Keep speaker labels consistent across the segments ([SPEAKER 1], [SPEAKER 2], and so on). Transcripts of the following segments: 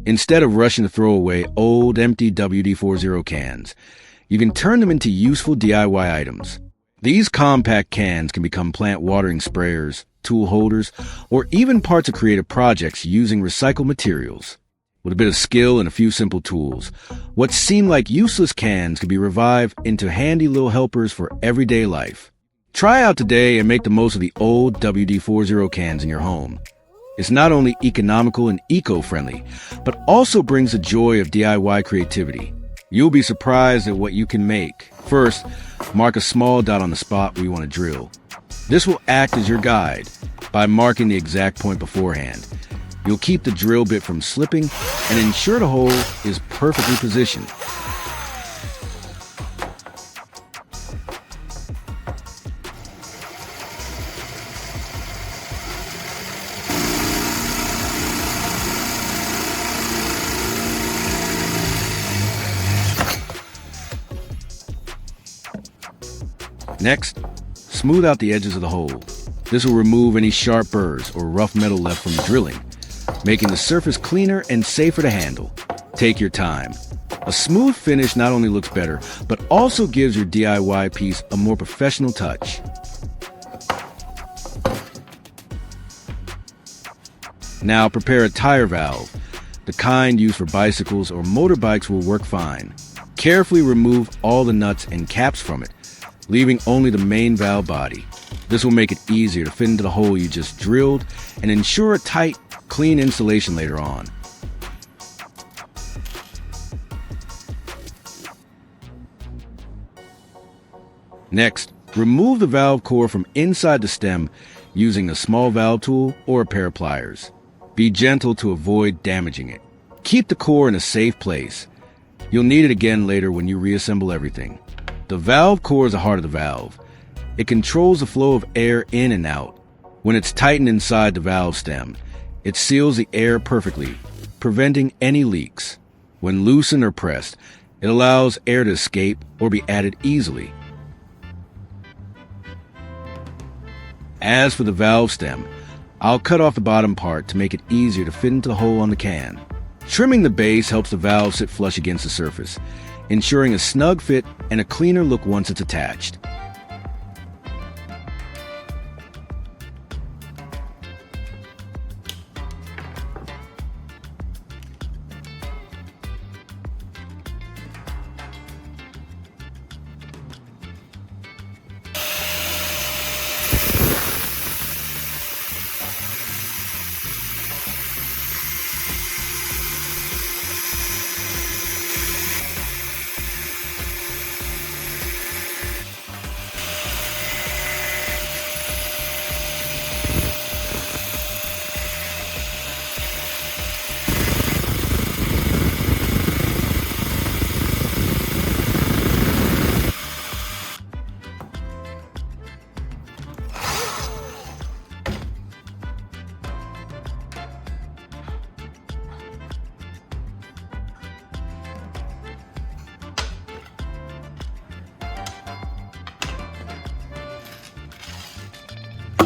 [SPEAKER 1] Instead of rushing to throw away old, empty WD-40 cans, you can turn them into useful DIY items. These compact cans can become plant watering sprayers, tool holders, or even parts of creative projects using recycled materials. With a bit of skill and a few simple tools, what seem like useless cans can be revived into handy little helpers for everyday life. Try out today and make the most of the old WD-40 cans in your home. It's not only economical and eco-friendly, but also brings the joy of DIY creativity. You'll be surprised at what you can make. First, mark a small dot on the spot where you want to drill. This will act as your guide by marking the exact point beforehand. You'll keep the drill bit from slipping and ensure the hole is perfectly positioned. Next, smooth out the edges of the hole. This will remove any sharp burrs or rough metal left from drilling, making the surface cleaner and safer to handle. Take your time. A smooth finish not only looks better, but also gives your DIY piece a more professional touch. Now prepare a tire valve. The kind used for bicycles or motorbikes will work fine. Carefully remove all the nuts and caps from it, leaving only the main valve body. This will make it easier to fit into the hole you just drilled and ensure a tight, clean installation later on. Next, remove the valve core from inside the stem using a small valve tool or a pair of pliers. Be gentle to avoid damaging it. Keep the core in a safe place. You'll need it again later when you reassemble everything. The valve core is the heart of the valve. It controls the flow of air in and out. When it's tightened inside the valve stem, it seals the air perfectly, preventing any leaks. When loosened or pressed, it allows air to escape or be added easily. As for the valve stem, I'll cut off the bottom part to make it easier to fit into the hole on the can. Trimming the base helps the valve sit flush against the surface, ensuring a snug fit and a cleaner look once it's attached.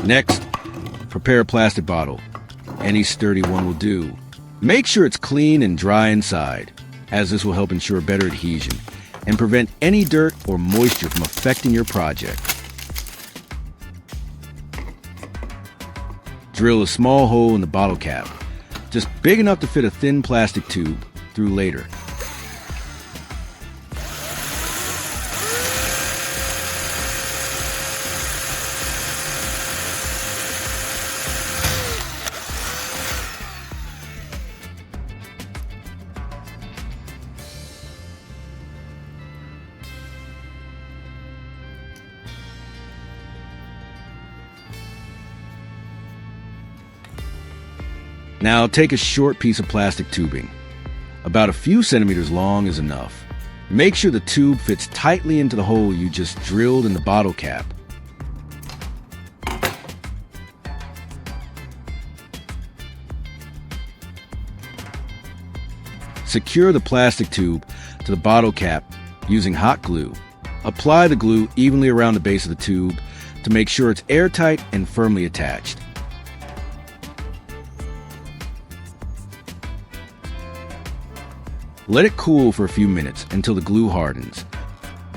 [SPEAKER 1] Next, prepare a plastic bottle. Any sturdy one will do. Make sure it's clean and dry inside, as this will help ensure better adhesion and prevent any dirt or moisture from affecting your project. Drill a small hole in the bottle cap, just big enough to fit a thin plastic tube through later. Now take a short piece of plastic tubing. About a few centimeters long is enough. Make sure the tube fits tightly into the hole you just drilled in the bottle cap. Secure the plastic tube to the bottle cap using hot glue. Apply the glue evenly around the base of the tube to make sure it's airtight and firmly attached. Let it cool for a few minutes until the glue hardens.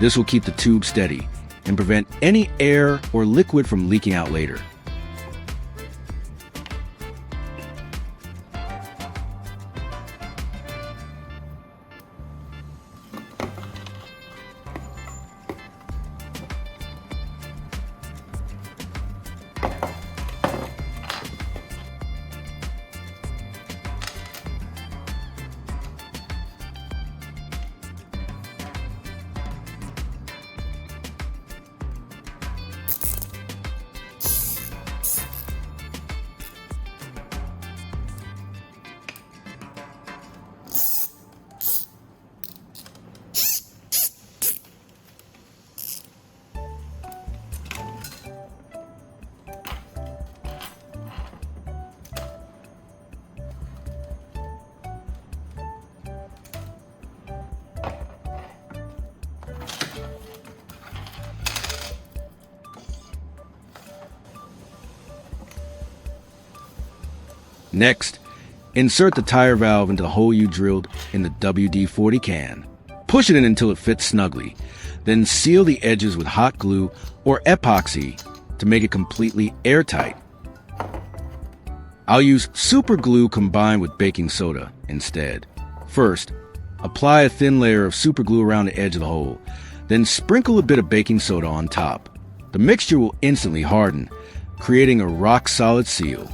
[SPEAKER 1] This will keep the tube steady and prevent any air or liquid from leaking out later. Next, insert the tire valve into the hole you drilled in the WD-40 can. Push it in until it fits snugly. Then seal the edges with hot glue or epoxy to make it completely airtight. I'll use super glue combined with baking soda instead. First, apply a thin layer of super glue around the edge of the hole. Then sprinkle a bit of baking soda on top. The mixture will instantly harden, creating a rock-solid seal.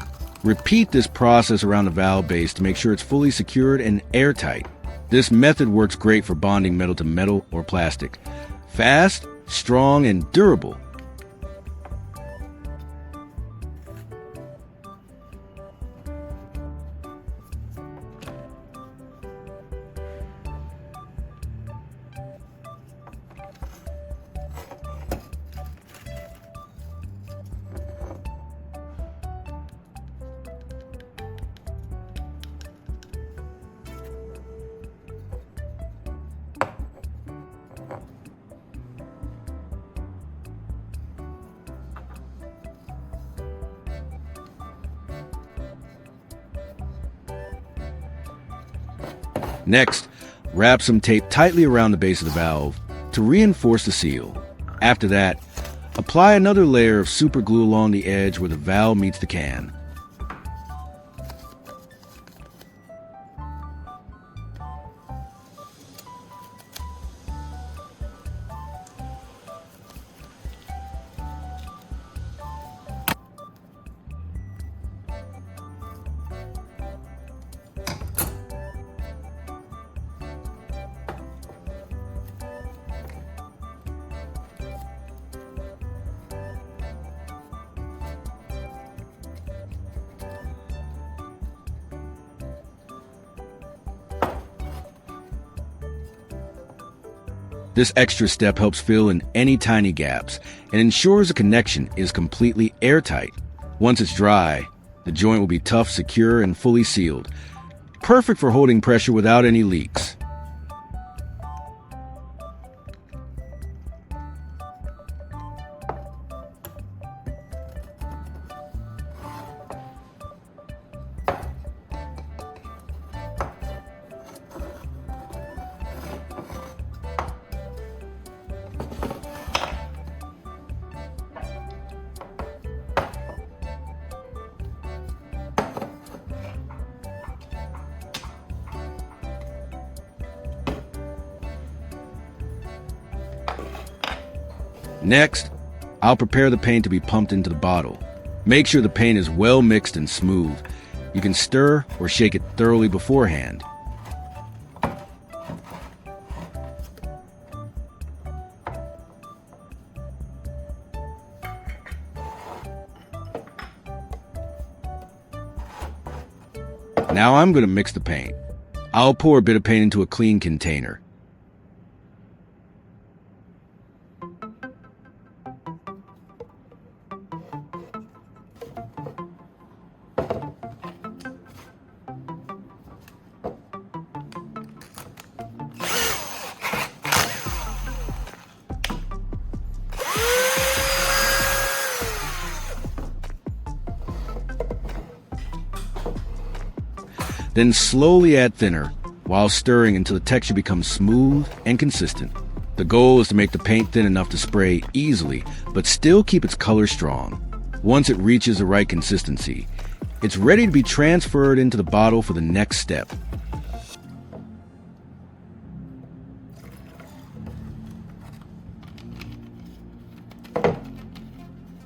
[SPEAKER 1] Repeat this process around the valve base to make sure it's fully secured and airtight. This method works great for bonding metal to metal or plastic. Fast, strong, and durable. Next, wrap some tape tightly around the base of the valve to reinforce the seal. After that, apply another layer of super glue along the edge where the valve meets the can. This extra step helps fill in any tiny gaps and ensures the connection is completely airtight. Once it's dry, the joint will be tough, secure, and fully sealed. Perfect for holding pressure without any leaks. Next, I'll prepare the paint to be pumped into the bottle. Make sure the paint is well mixed and smooth. You can stir or shake it thoroughly beforehand. Now I'm going to mix the paint. I'll pour a bit of paint into a clean container. Then slowly add thinner while stirring until the texture becomes smooth and consistent. The goal is to make the paint thin enough to spray easily, but still keep its color strong. Once it reaches the right consistency, it's ready to be transferred into the bottle for the next step.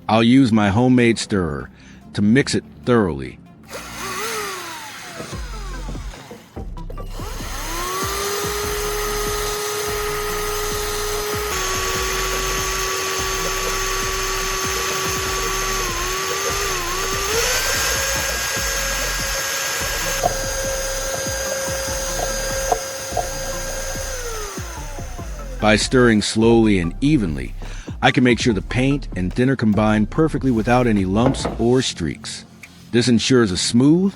[SPEAKER 1] I'll use my homemade stirrer to mix it thoroughly. By stirring slowly and evenly, I can make sure the paint and thinner combine perfectly without any lumps or streaks. This ensures a smooth,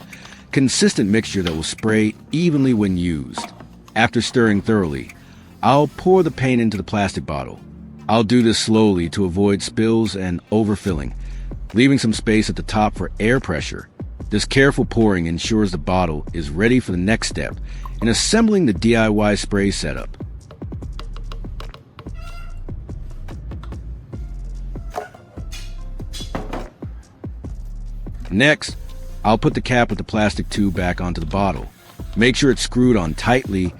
[SPEAKER 1] consistent mixture that will spray evenly when used. After stirring thoroughly, I'll pour the paint into the plastic bottle. I'll do this slowly to avoid spills and overfilling, leaving some space at the top for air pressure. This careful pouring ensures the bottle is ready for the next step in assembling the DIY spray setup. Next, I'll put the cap with the plastic tube back onto the bottle. Make sure it's screwed on tightly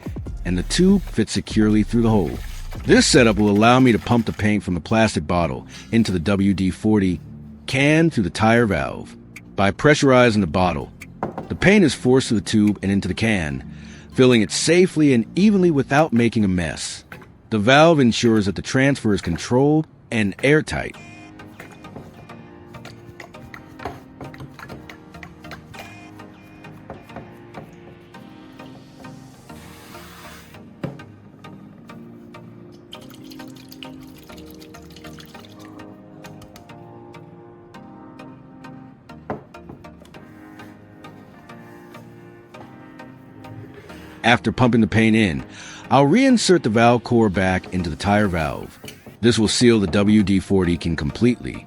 [SPEAKER 1] and the tube fits securely through the hole. This setup will allow me to pump the paint from the plastic bottle into the WD-40 can through the tire valve. By pressurizing the bottle, the paint is forced through the tube and into the can, filling it safely and evenly without making a mess. The valve ensures that the transfer is controlled and airtight. After pumping the paint in, I'll reinsert the valve core back into the tire valve. This will seal the WD-40 can completely,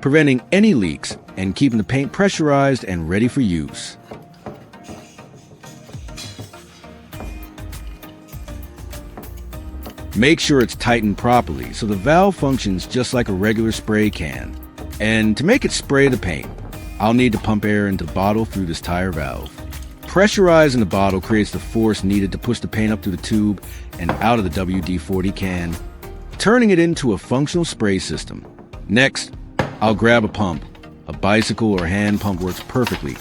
[SPEAKER 1] preventing any leaks and keeping the paint pressurized and ready for use. Make sure it's tightened properly so the valve functions just like a regular spray can. And to make it spray the paint, I'll need to pump air into the bottle through this tire valve. Pressurizing the bottle creates the force needed to push the paint up through the tube and out of the WD-40 can, turning it into a functional spray system. Next, I'll grab a pump. A bicycle or hand pump works perfectly,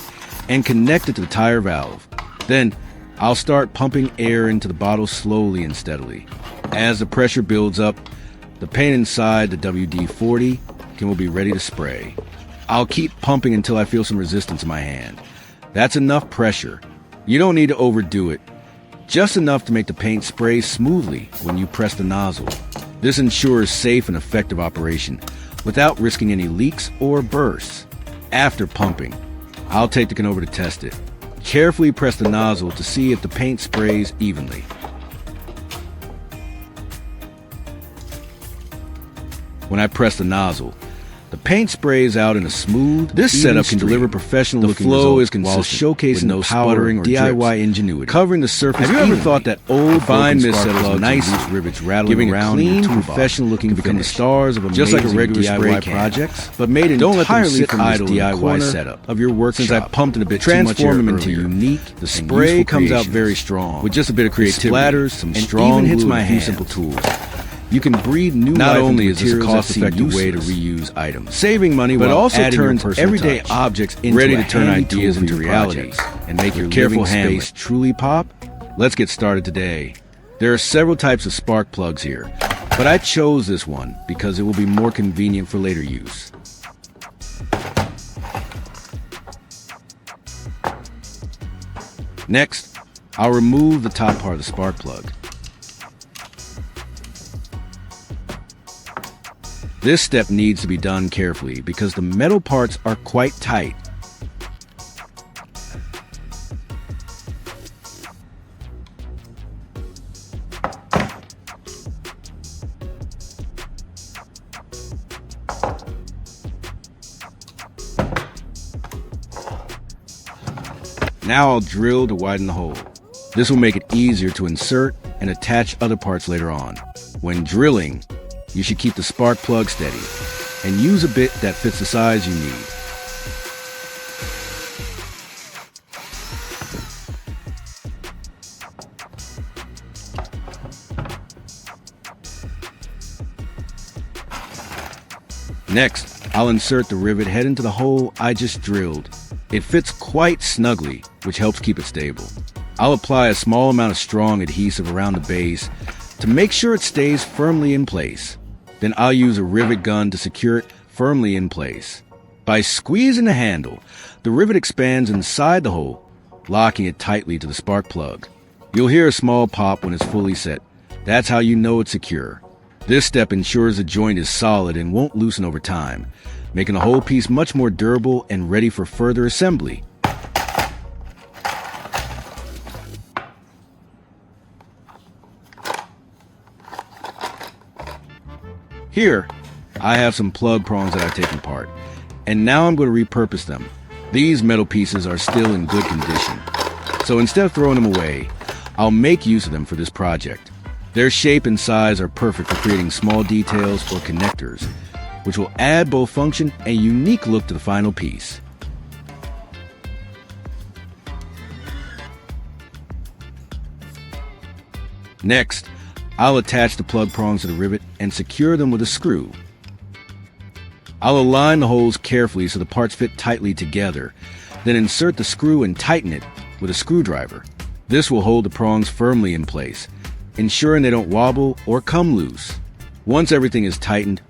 [SPEAKER 1] and connect it to the tire valve. Then, I'll start pumping air into the bottle slowly and steadily. As the pressure builds up, the paint inside the WD-40 can will be ready to spray. I'll keep pumping until I feel some resistance in my hand. That's enough pressure. You don't need to overdo it. Just enough to make the paint spray smoothly when you press the nozzle. This ensures safe and effective operation without risking any leaks or bursts. After pumping, I'll take the can over to test it. Carefully press the nozzle to see if the paint sprays evenly. When I press the nozzle, the paint sprays out in a smooth, this setup can deliver professional-looking flow is consistent while showcasing no sputtering or DIY ingenuity, covering the surface. Have you ever thought that old fine mist setup nice rivets rattling giving around in a professional-looking become the stars of a just like a regular DIY projects, but made entirely from this DIY setup of your workshop. Since I pumped it a bit too much transform them into unique, the spray comes out very strong with just a bit of creativity, splatters, some strong, even hits my hand. Simple tools. You can breathe new life. Not only is this a cost-effective way to reuse items, saving money, but also turns everyday objects into ready to turn ideas into reality and make your careful space truly pop. Let's get started today. There are several types of spark plugs here, but I chose this one because it will be more convenient for later use. Next, I'll remove the top part of the spark plug. This step needs to be done carefully because the metal parts are quite tight. Now I'll drill to widen the hole. This will make it easier to insert and attach other parts later on. When drilling, you should keep the spark plug steady and use a bit that fits the size you need. Next, I'll insert the rivet head into the hole I just drilled. It fits quite snugly, which helps keep it stable. I'll apply a small amount of strong adhesive around the base to make sure it stays firmly in place. Then I'll use a rivet gun to secure it firmly in place. By squeezing the handle, the rivet expands inside the hole, locking it tightly to the spark plug. You'll hear a small pop when it's fully set. That's how you know it's secure. This step ensures the joint is solid and won't loosen over time, making the whole piece much more durable and ready for further assembly. Here, I have some plug prongs that I've taken apart, and now I'm going to repurpose them. These metal pieces are still in good condition, so instead of throwing them away, I'll make use of them for this project. Their shape and size are perfect for creating small details or connectors, which will add both function and unique look to the final piece. Next, I'll attach the plug prongs to the rivet and secure them with a screw. I'll align the holes carefully so the parts fit tightly together, then insert the screw and tighten it with a screwdriver. This will hold the prongs firmly in place, ensuring they don't wobble or come loose. Once everything is tightened,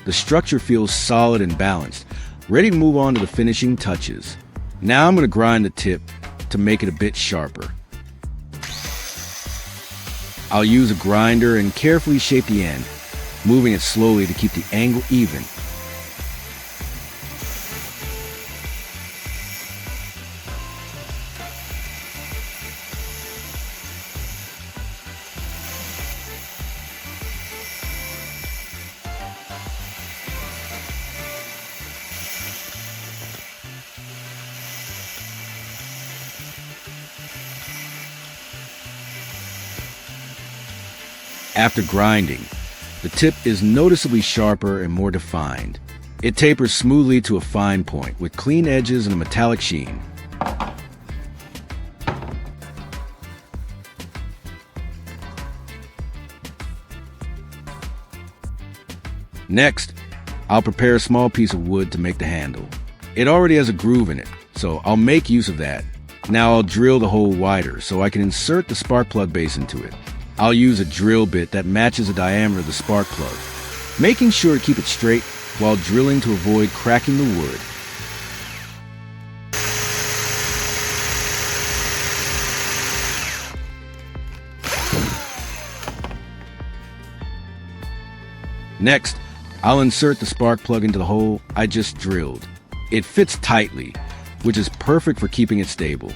[SPEAKER 1] the structure feels solid and balanced, ready to move on to the finishing touches. Now I'm going to grind the tip to make it a bit sharper. I'll use a grinder and carefully shape the end, moving it slowly to keep the angle even. After grinding, the tip is noticeably sharper and more defined. It tapers smoothly to a fine point with clean edges and a metallic sheen. Next, I'll prepare a small piece of wood to make the handle. It already has a groove in it, so I'll make use of that. Now I'll drill the hole wider so I can insert the spark plug base into it. I'll use a drill bit that matches the diameter of the spark plug, making sure to keep it straight while drilling to avoid cracking the wood. Next, I'll insert the spark plug into the hole I just drilled. It fits tightly, which is perfect for keeping it stable.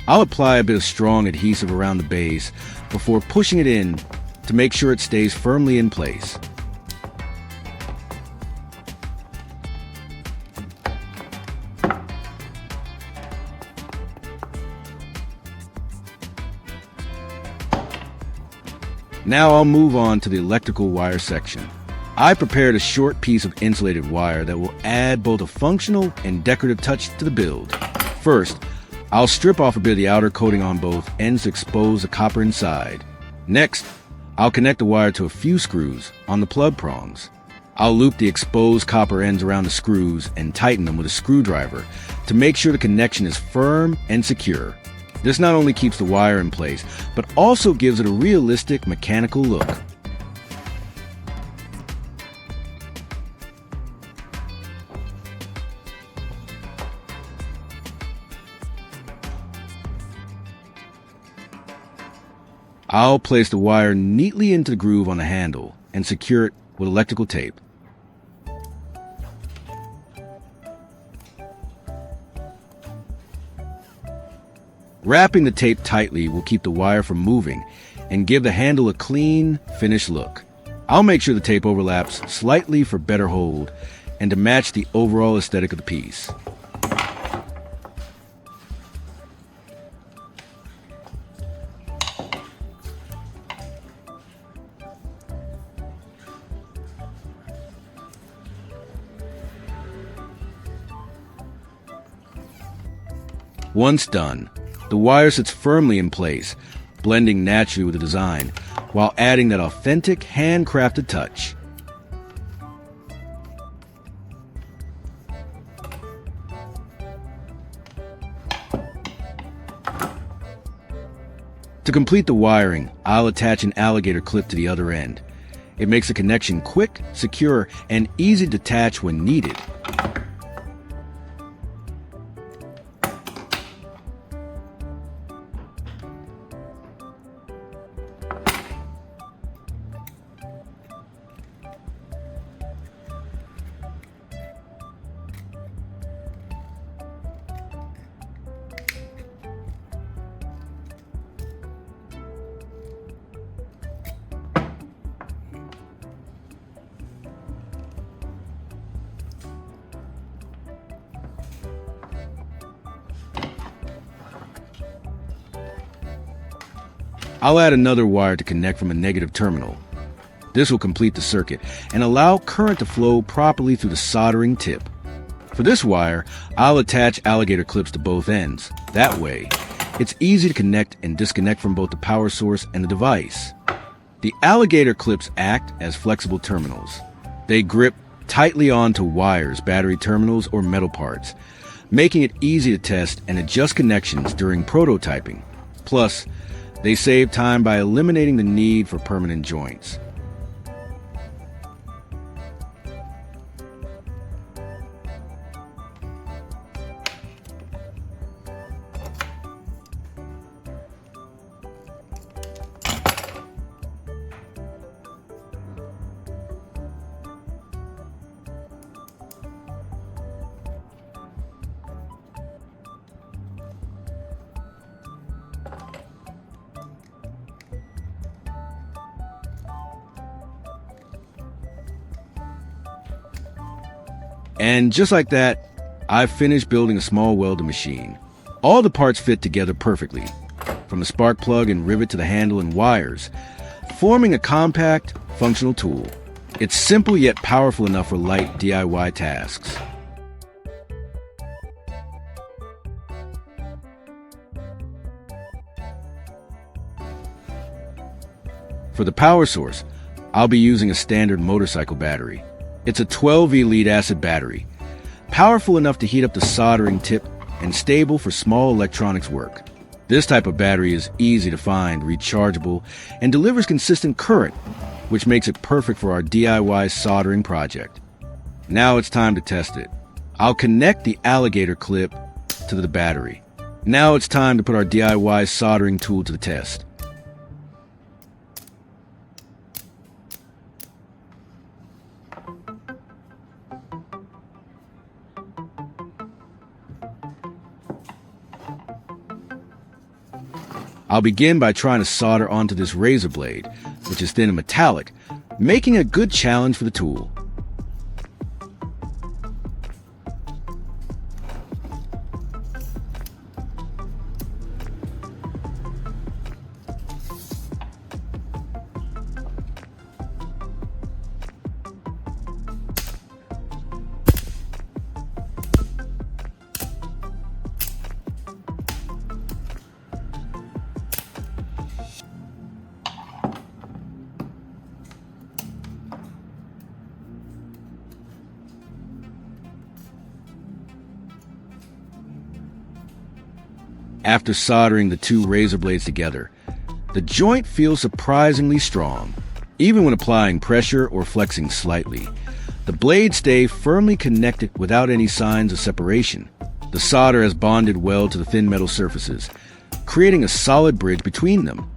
[SPEAKER 1] I'll apply a bit of strong adhesive around the base before pushing it in to make sure it stays firmly in place. Now I'll move on to the electrical wire section. I prepared a short piece of insulated wire that will add both a functional and decorative touch to the build. First, I'll strip off a bit of the outer coating on both ends to expose the copper inside. Next, I'll connect the wire to a few screws on the plug prongs. I'll loop the exposed copper ends around the screws and tighten them with a screwdriver to make sure the connection is firm and secure. This not only keeps the wire in place, but also gives it a realistic mechanical look. I'll place the wire neatly into the groove on the handle and secure it with electrical tape. Wrapping the tape tightly will keep the wire from moving and give the handle a clean, finished look. I'll make sure the tape overlaps slightly for better hold and to match the overall aesthetic of the piece. Once done, the wire sits firmly in place, blending naturally with the design, while adding that authentic, handcrafted touch. To complete the wiring, I'll attach an alligator clip to the other end. It makes the connection quick, secure, and easy to detach when needed. I'll add another wire to connect from a negative terminal. This will complete the circuit and allow current to flow properly through the soldering tip. For this wire, I'll attach alligator clips to both ends. That way, it's easy to connect and disconnect from both the power source and the device. The alligator clips act as flexible terminals. They grip tightly onto wires, battery terminals, or metal parts, making it easy to test and adjust connections during prototyping. Plus, they save time by eliminating the need for permanent joints. And just like that, I've finished building a small welder machine. All the parts fit together perfectly, from the spark plug and rivet to the handle and wires, forming a compact, functional tool. It's simple yet powerful enough for light DIY tasks. For the power source, I'll be using a standard motorcycle battery. It's a 12V lead-acid battery, powerful enough to heat up the soldering tip and stable for small electronics work. This type of battery is easy to find, rechargeable, and delivers consistent current, which makes it perfect for our DIY soldering project. Now it's time to test it. I'll connect the alligator clip to the battery. Now it's time to put our DIY soldering tool to the test. I'll begin by trying to solder onto this razor blade, which is thin and metallic, making a good challenge for the tool. After soldering the two razor blades together, the joint feels surprisingly strong. Even when applying pressure or flexing slightly, the blades stay firmly connected without any signs of separation. The solder has bonded well to the thin metal surfaces, creating a solid bridge between them.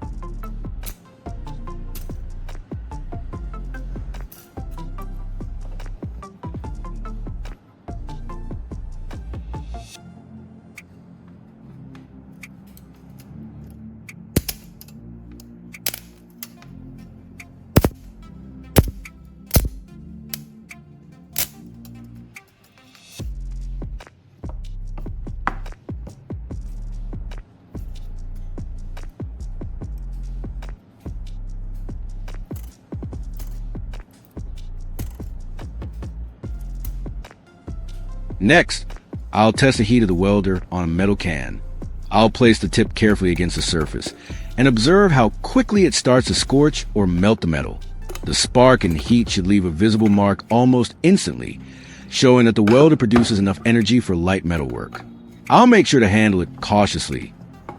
[SPEAKER 1] Next, I'll test the heat of the welder on a metal can. I'll place the tip carefully against the surface and observe how quickly it starts to scorch or melt the metal. The spark and heat should leave a visible mark almost instantly, showing that the welder produces enough energy for light metal work. I'll make sure to handle it cautiously,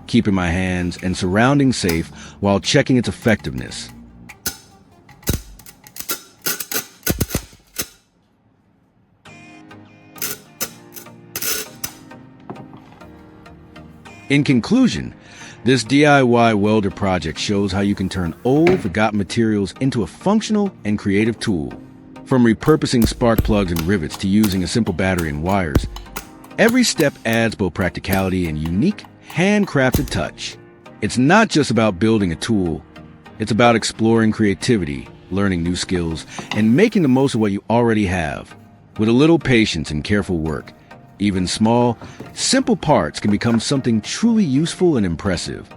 [SPEAKER 1] keeping my hands and surroundings safe while checking its effectiveness. In conclusion, this DIY welder project shows how you can turn old, forgotten materials into a functional and creative tool. From repurposing spark plugs and rivets to using a simple battery and wires, every step adds both practicality and unique, handcrafted touch. It's not just about building a tool. It's about exploring creativity, learning new skills, and making the most of what you already have. With a little patience and careful work, even small, simple parts can become something truly useful and impressive.